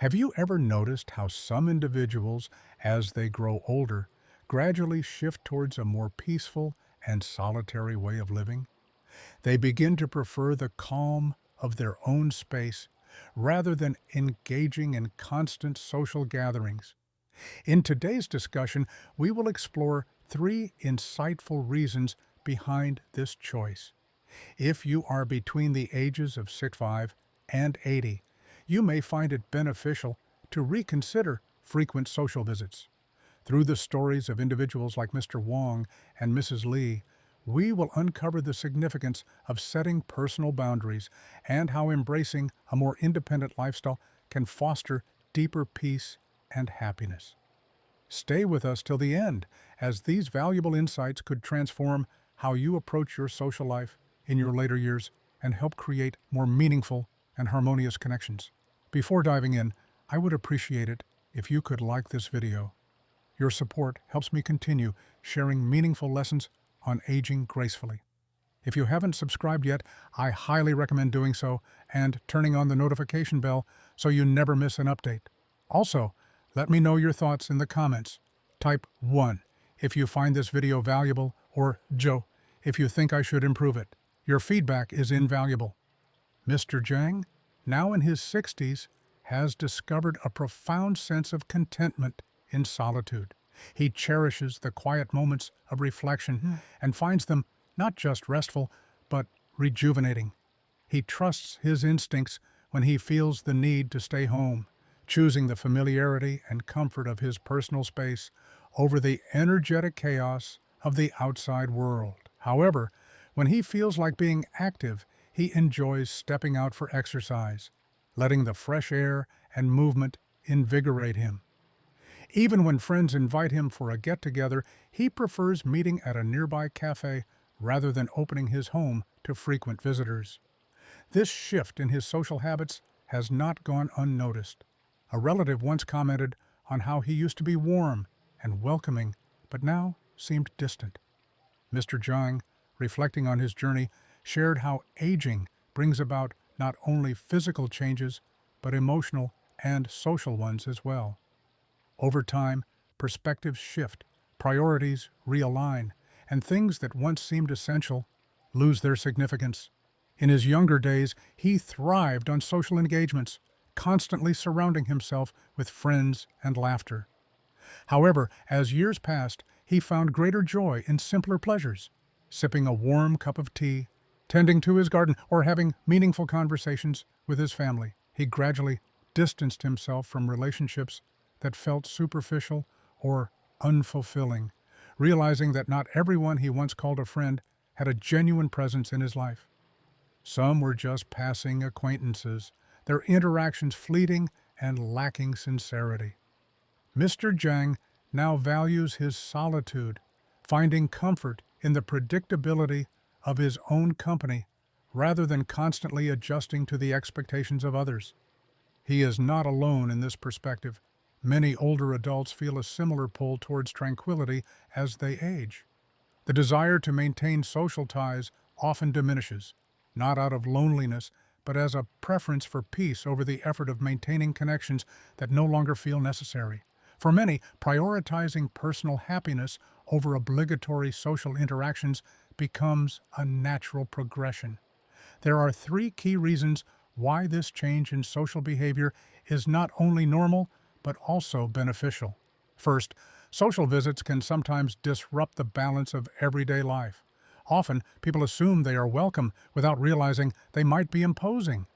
Have you ever noticed how some individuals, as they grow older, gradually shift towards a more peaceful and solitary way of living? They begin to prefer the calm of their own space rather than engaging in constant social gatherings. In today's discussion, we will explore three insightful reasons behind this choice. If you are between the ages of 65 and 80, you may find it beneficial to reconsider frequent social visits. Through the stories of individuals like Mr. Wong and Mrs. Lee, we will uncover the significance of setting personal boundaries and how embracing a more independent lifestyle can foster deeper peace and happiness. Stay with us till the end, as these valuable insights could transform how you approach your social life in your later years and help create more meaningful and harmonious connections. Before diving in, I would appreciate it if you could like this video. Your support helps me continue sharing meaningful lessons on aging gracefully. If you haven't subscribed yet, I highly recommend doing so and turning on the notification bell so you never miss an update. Also, let me know your thoughts in the comments. Type 1 if you find this video valuable, or Joe if you think I should improve it. Your feedback is invaluable. Mr. Zhang, now in his 60s, has discovered a profound sense of contentment in solitude. He cherishes the quiet moments of reflection and finds them not just restful, but rejuvenating. He trusts his instincts when he feels the need to stay home, choosing the familiarity and comfort of his personal space over the energetic chaos of the outside world. However, when he feels like being active, he enjoys stepping out for exercise, letting the fresh air and movement invigorate him. Even when friends invite him for a get-together, he prefers meeting at a nearby cafe rather than opening his home to frequent visitors. This shift in his social habits has not gone unnoticed. A relative once commented on how he used to be warm and welcoming, but now seemed distant. Mr. Zhang, reflecting on his journey, shared how aging brings about not only physical changes, but emotional and social ones as well. Over time, perspectives shift, priorities realign, and things that once seemed essential lose their significance. In his younger days, he thrived on social engagements, constantly surrounding himself with friends and laughter. However, as years passed, he found greater joy in simpler pleasures, sipping a warm cup of tea, tending to his garden, or having meaningful conversations with his family. He gradually distanced himself from relationships that felt superficial or unfulfilling, realizing that not everyone he once called a friend had a genuine presence in his life. Some were just passing acquaintances, their interactions fleeting and lacking sincerity. Mr. Zhang now values his solitude, finding comfort in the predictability of his own company rather than constantly adjusting to the expectations of others. He is not alone in this perspective. Many older adults feel a similar pull towards tranquility as they age. The desire to maintain social ties often diminishes, not out of loneliness, but as a preference for peace over the effort of maintaining connections that no longer feel necessary. For many, prioritizing personal happiness over obligatory social interactions becomes a natural progression. There are three key reasons why this change in social behavior is not only normal, but also beneficial. First, social visits can sometimes disrupt the balance of everyday life. Often, people assume they are welcome without realizing they might be imposing.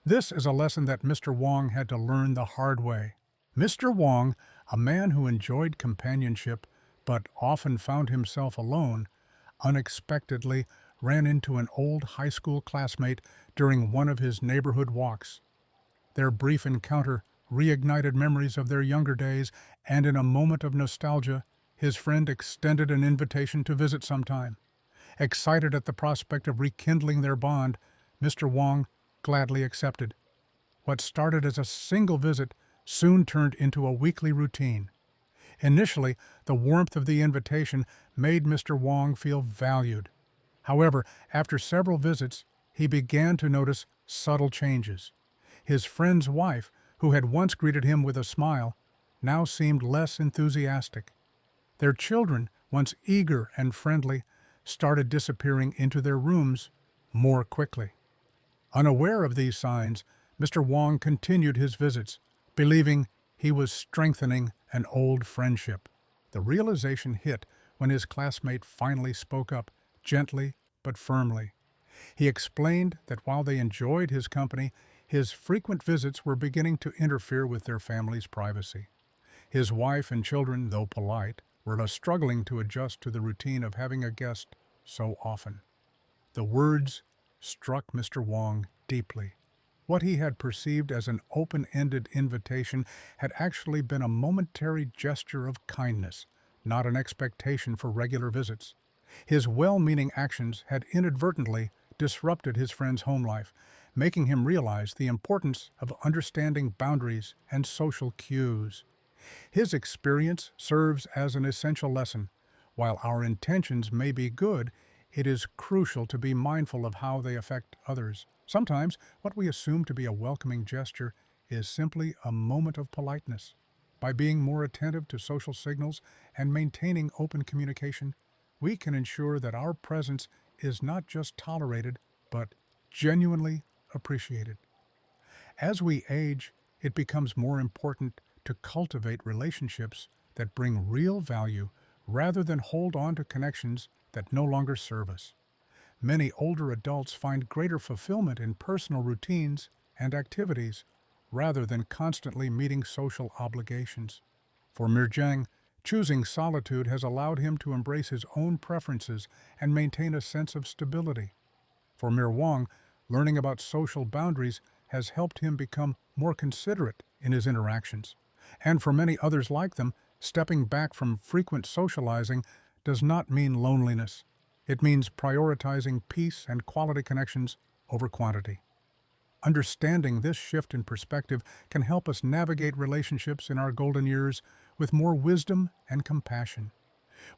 This is a lesson that Mr. Wong had to learn the hard way. Mr. Wong, a man who enjoyed companionship but often found himself alone, unexpectedly ran into an old high school classmate during one of his neighborhood walks. Their brief encounter reignited memories of their younger days, and in a moment of nostalgia, his friend extended an invitation to visit sometime. Excited at the prospect of rekindling their bond, Mr. Wong gladly accepted. What started as a single visit soon turned into a weekly routine. Initially, the warmth of the invitation made Mr. Wong feel valued. However, after several visits, he began to notice subtle changes. His friend's wife, who had once greeted him with a smile, now seemed less enthusiastic. Their children, once eager and friendly, started disappearing into their rooms more quickly. Unaware of these signs, Mr. Wong continued his visits, believing he was strengthening an old friendship. The realization hit when his classmate finally spoke up, gently but firmly. He explained that while they enjoyed his company, his frequent visits were beginning to interfere with their family's privacy. His wife and children, though polite, were struggling to adjust to the routine of having a guest so often. The words struck Mr. Wong deeply. What he had perceived as an open-ended invitation had actually been a momentary gesture of kindness, not an expectation for regular visits. His well-meaning actions had inadvertently disrupted his friend's home life, making him realize the importance of understanding boundaries and social cues. His experience serves as an essential lesson. While our intentions may be good, it is crucial to be mindful of how they affect others. Sometimes, what we assume to be a welcoming gesture is simply a moment of politeness. By being more attentive to social signals and maintaining open communication, we can ensure that our presence is not just tolerated, but genuinely appreciated. As we age, it becomes more important to cultivate relationships that bring real value rather than hold on to connections that no longer serve us. Many older adults find greater fulfillment in personal routines and activities rather than constantly meeting social obligations. For Mirjang, choosing solitude has allowed him to embrace his own preferences and maintain a sense of stability. For Mir Wong, learning about social boundaries has helped him become more considerate in his interactions. And for many others like them, stepping back from frequent socializing does not mean loneliness. It means prioritizing peace and quality connections over quantity. Understanding this shift in perspective can help us navigate relationships in our golden years with more wisdom and compassion.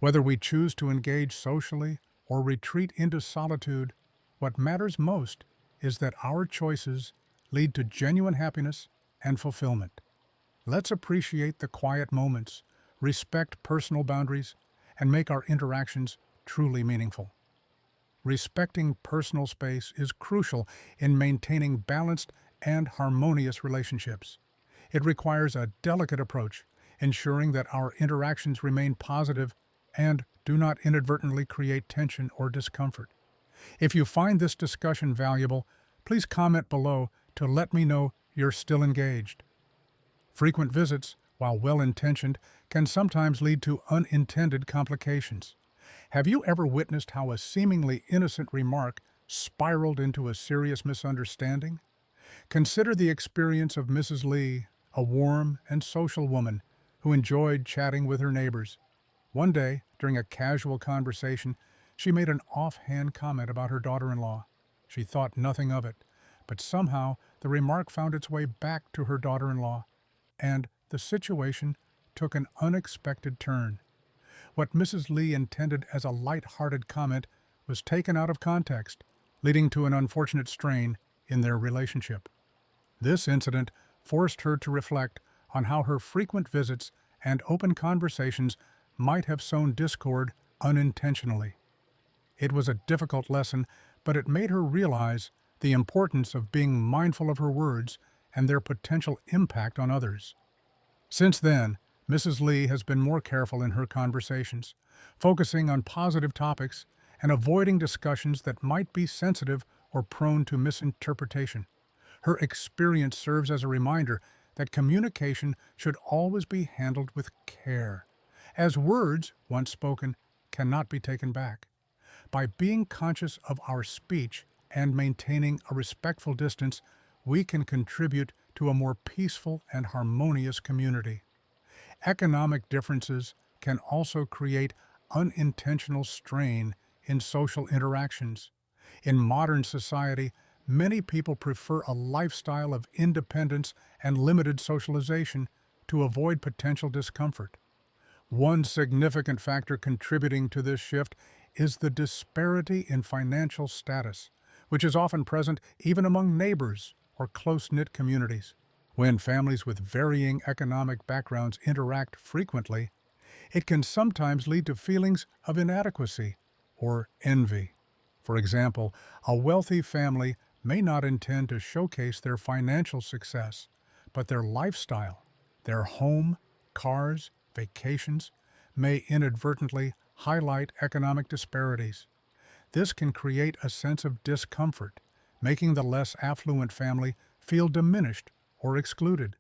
Whether we choose to engage socially or retreat into solitude, what matters most is that our choices lead to genuine happiness and fulfillment. Let's appreciate the quiet moments, respect personal boundaries, and make our interactions truly meaningful. Respecting personal space is crucial in maintaining balanced and harmonious relationships. It requires a delicate approach, ensuring that our interactions remain positive and do not inadvertently create tension or discomfort. If you find this discussion valuable, please comment below to let me know you're still engaged. Frequent visits, while well-intentioned, can sometimes lead to unintended complications. Have you ever witnessed how a seemingly innocent remark spiraled into a serious misunderstanding? Consider the experience of Mrs. Lee, a warm and social woman who enjoyed chatting with her neighbors. One day, during a casual conversation, she made an offhand comment about her daughter-in-law. She thought nothing of it, but somehow the remark found its way back to her daughter-in-law, and the situation took an unexpected turn. What Mrs. Lee intended as a light-hearted comment was taken out of context, leading to an unfortunate strain in their relationship. This incident forced her to reflect on how her frequent visits and open conversations might have sown discord unintentionally. It was a difficult lesson, but it made her realize the importance of being mindful of her words and their potential impact on others. Since then, Mrs. Lee has been more careful in her conversations, focusing on positive topics and avoiding discussions that might be sensitive or prone to misinterpretation. Her experience serves as a reminder that communication should always be handled with care, as words, once spoken, cannot be taken back. By being conscious of our speech and maintaining a respectful distance, we can contribute to a more peaceful and harmonious community. Economic differences can also create unintentional strain in social interactions. In modern society, many people prefer a lifestyle of independence and limited socialization to avoid potential discomfort. One significant factor contributing to this shift is the disparity in financial status, which is often present even among neighbors or close-knit communities. When families with varying economic backgrounds interact frequently, it can sometimes lead to feelings of inadequacy or envy. For example, a wealthy family may not intend to showcase their financial success, but their lifestyle, their home, cars, vacations, may inadvertently highlight economic disparities. This can create a sense of discomfort, making the less affluent family feel diminished or excluded.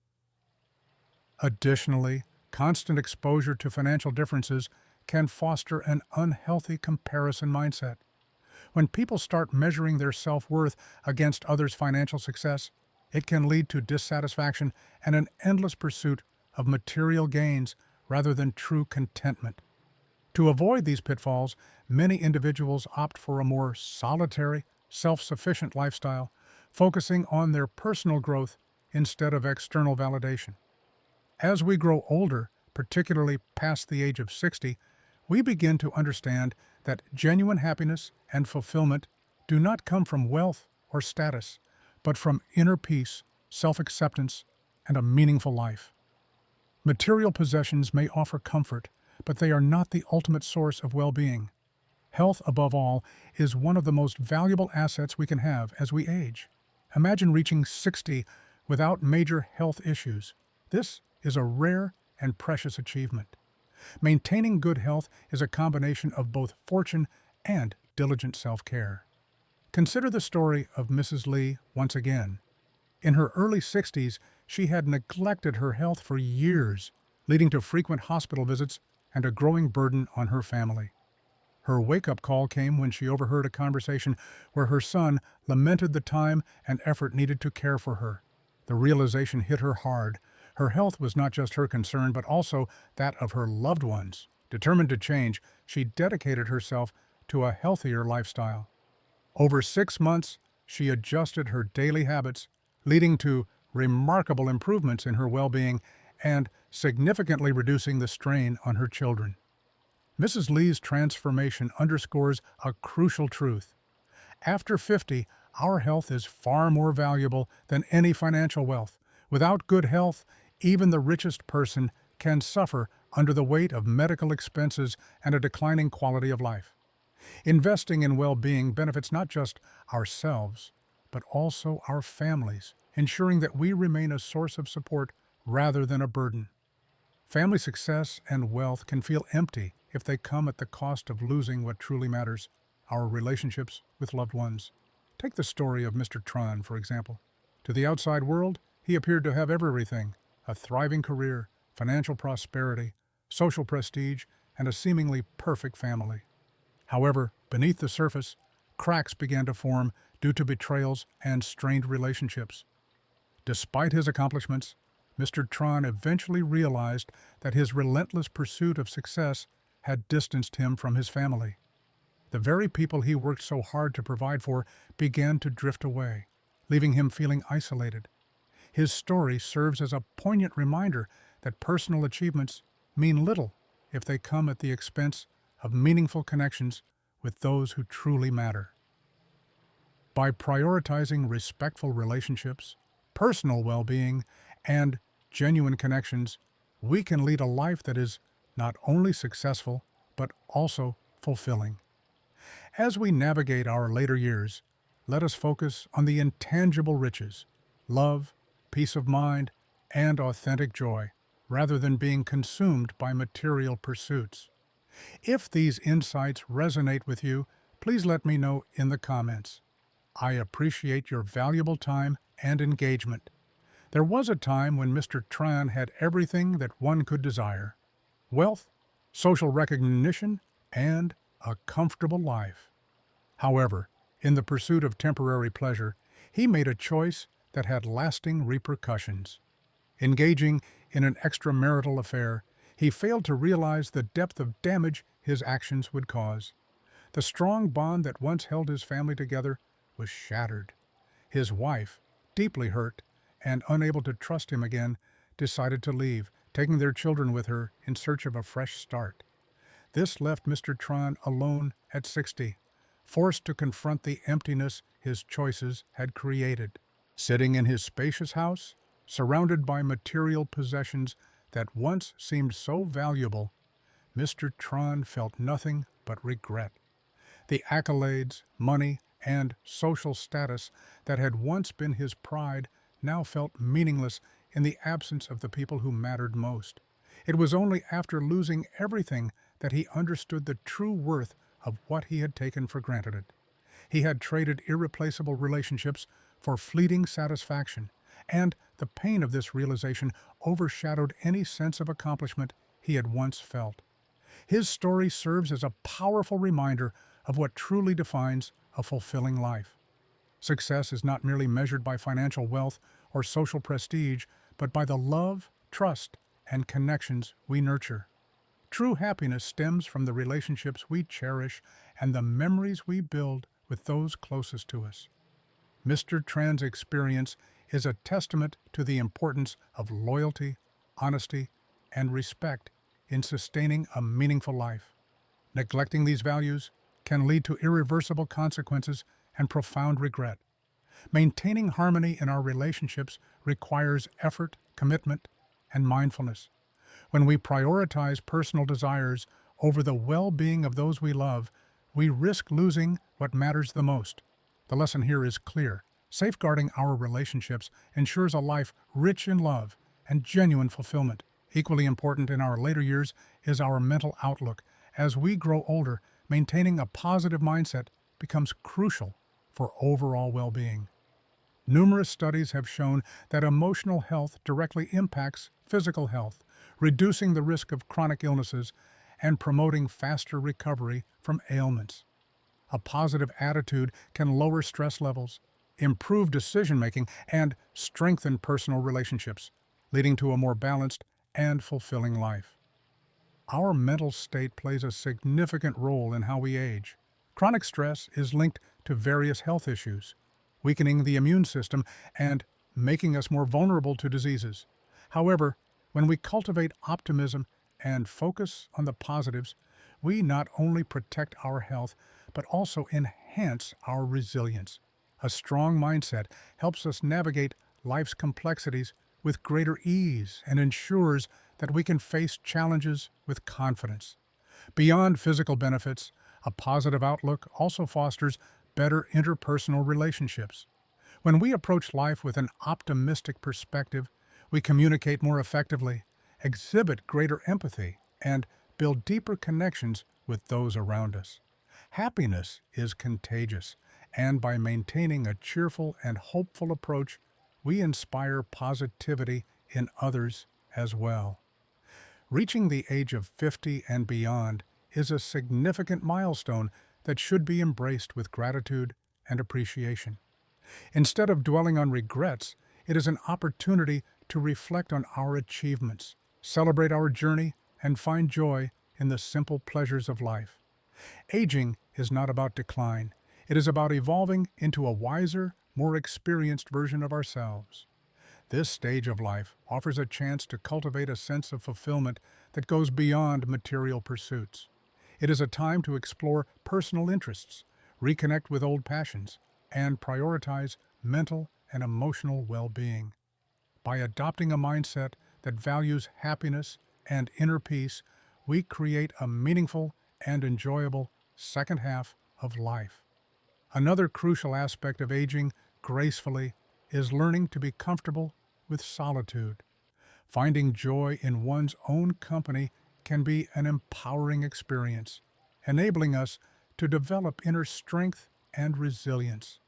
Additionally, constant exposure to financial differences can foster an unhealthy comparison mindset. When people start measuring their self-worth against others' financial success, it can lead to dissatisfaction and an endless pursuit of material gains rather than true contentment. To avoid these pitfalls, many individuals opt for a more solitary, self-sufficient lifestyle, focusing on their personal growth instead of external validation. As we grow older, particularly past the age of 60, we begin to understand that genuine happiness and fulfillment do not come from wealth or status, but from inner peace, self-acceptance, and a meaningful life. Material possessions may offer comfort, but they are not the ultimate source of well-being. Health, above all, is one of the most valuable assets we can have as we age. Imagine reaching 60 without major health issues. This is a rare and precious achievement. Maintaining good health is a combination of both fortune and diligent self-care. Consider the story of Mrs. Lee once again. In her early 60s, she had neglected her health for years, leading to frequent hospital visits and a growing burden on her family. Her wake-up call came when she overheard a conversation where her son lamented the time and effort needed to care for her. The realization hit her hard. Her health was not just her concern, but also that of her loved ones. Determined to change, she dedicated herself to a healthier lifestyle. Over 6 months, she adjusted her daily habits, leading to remarkable improvements in her well-being and significantly reducing the strain on her children. Mrs. Lee's transformation underscores a crucial truth. After 50, our health is far more valuable than any financial wealth. Without good health, even the richest person can suffer under the weight of medical expenses and a declining quality of life. Investing in well-being benefits not just ourselves, but also our families, ensuring that we remain a source of support rather than a burden. Family success and wealth can feel empty if they come at the cost of losing what truly matters, our relationships with loved ones. Take the story of Mr. Tron, for example. To the outside world, he appeared to have everything: a thriving career, financial prosperity, social prestige, and a seemingly perfect family. However, beneath the surface, cracks began to form due to betrayals and strained relationships. Despite his accomplishments, Mr. Tron eventually realized that his relentless pursuit of success had distanced him from his family. The very people he worked so hard to provide for began to drift away, leaving him feeling isolated. His story serves as a poignant reminder that personal achievements mean little if they come at the expense of meaningful connections with those who truly matter. By prioritizing respectful relationships, personal well-being, and genuine connections, we can lead a life that is not only successful, but also fulfilling. As we navigate our later years, let us focus on the intangible riches: love, peace of mind, and authentic joy, rather than being consumed by material pursuits. If these insights resonate with you, please let me know in the comments. I appreciate your valuable time and engagement. There was a time when Mr. Tran had everything that one could desire: wealth, social recognition, and a comfortable life. However, in the pursuit of temporary pleasure, he made a choice that had lasting repercussions. Engaging in an extramarital affair, he failed to realize the depth of damage his actions would cause. The strong bond that once held his family together was shattered. His wife, deeply hurt and unable to trust him again, decided to leave, taking their children with her in search of a fresh start. This left Mr. Tron alone at 60, forced to confront the emptiness his choices had created. Sitting in his spacious house, Surrounded by material possessions that once seemed so valuable, Mr. Tron felt nothing but regret. The accolades, money, and social status that had once been his pride now felt meaningless in the absence of the people who mattered most. It was only after losing everything that he understood the true worth of what he had taken for granted. He had traded irreplaceable relationships for fleeting satisfaction, and the pain of this realization overshadowed any sense of accomplishment he had once felt. His story serves as a powerful reminder of what truly defines a fulfilling life. Success is not merely measured by financial wealth or social prestige, but by the love, trust, and connections we nurture. True happiness stems from the relationships we cherish and the memories we build with those closest to us. Mr. Tran's experience is a testament to the importance of loyalty, honesty, and respect in sustaining a meaningful life. Neglecting these values can lead to irreversible consequences and profound regret. Maintaining harmony in our relationships requires effort, commitment, and mindfulness. When we prioritize personal desires over the well-being of those we love, we risk losing what matters the most. The lesson here is clear. Safeguarding our relationships ensures a life rich in love and genuine fulfillment. Equally important in our later years is our mental outlook. As we grow older, maintaining a positive mindset becomes crucial for overall well-being. Numerous studies have shown that emotional health directly impacts physical health, reducing the risk of chronic illnesses and promoting faster recovery from ailments. A positive attitude can lower stress levels, improve decision-making, and strengthen personal relationships, leading to a more balanced and fulfilling life. Our mental state plays a significant role in how we age. Chronic stress is linked to various health issues, weakening the immune system and making us more vulnerable to diseases. However, when we cultivate optimism and focus on the positives, we not only protect our health, but also enhance our resilience. A strong mindset helps us navigate life's complexities with greater ease and ensures that we can face challenges with confidence. Beyond physical benefits, a positive outlook also fosters better interpersonal relationships. When we approach life with an optimistic perspective, we communicate more effectively, exhibit greater empathy, and build deeper connections with those around us. Happiness is contagious, and by maintaining a cheerful and hopeful approach, we inspire positivity in others as well. Reaching the age of 50 and beyond is a significant milestone that should be embraced with gratitude and appreciation. Instead of dwelling on regrets, it is an opportunity to reflect on our achievements, celebrate our journey, and find joy in the simple pleasures of life. Aging is not about decline. It is about evolving into a wiser, more experienced version of ourselves. This stage of life offers a chance to cultivate a sense of fulfillment that goes beyond material pursuits. It is a time to explore personal interests, reconnect with old passions, and prioritize mental and emotional well-being. By adopting a mindset that values happiness and inner peace, we create a meaningful and enjoyable second half of life. Another crucial aspect of aging gracefully is learning to be comfortable with solitude. Finding joy in one's own company can be an empowering experience, enabling us to develop inner strength and resilience.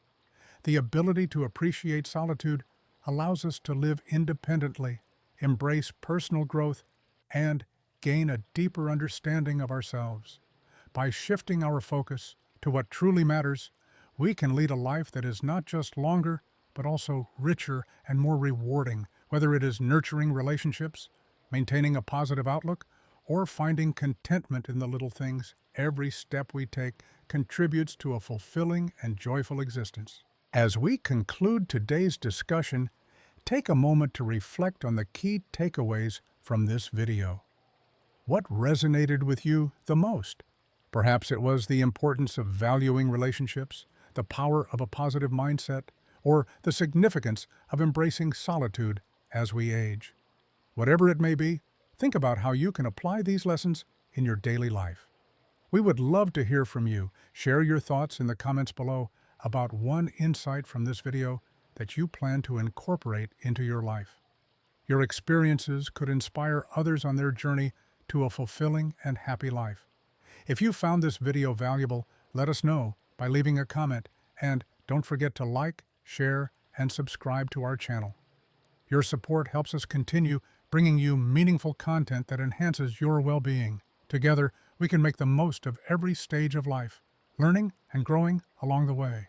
The ability to appreciate solitude allows us to live independently, embrace personal growth, and gain a deeper understanding of ourselves. By shifting our focus to what truly matters, we can lead a life that is not just longer, but also richer and more rewarding, whether it is nurturing relationships, maintaining a positive outlook, or finding contentment in the little things. Every step we take contributes to a fulfilling and joyful existence. As we conclude today's discussion, take a moment to reflect on the key takeaways from this video. What resonated with you the most? Perhaps it was the importance of valuing relationships, the power of a positive mindset, or the significance of embracing solitude as we age. Whatever it may be, think about how you can apply these lessons in your daily life. We would love to hear from you. Share your thoughts in the comments below about one insight from this video that you plan to incorporate into your life. Your experiences could inspire others on their journey to a fulfilling and happy life. If you found this video valuable, let us know by leaving a comment, and don't forget to like, share, and subscribe to our channel. Your support helps us continue bringing you meaningful content that enhances your well-being. Together, we can make the most of every stage of life, learning and growing along the way.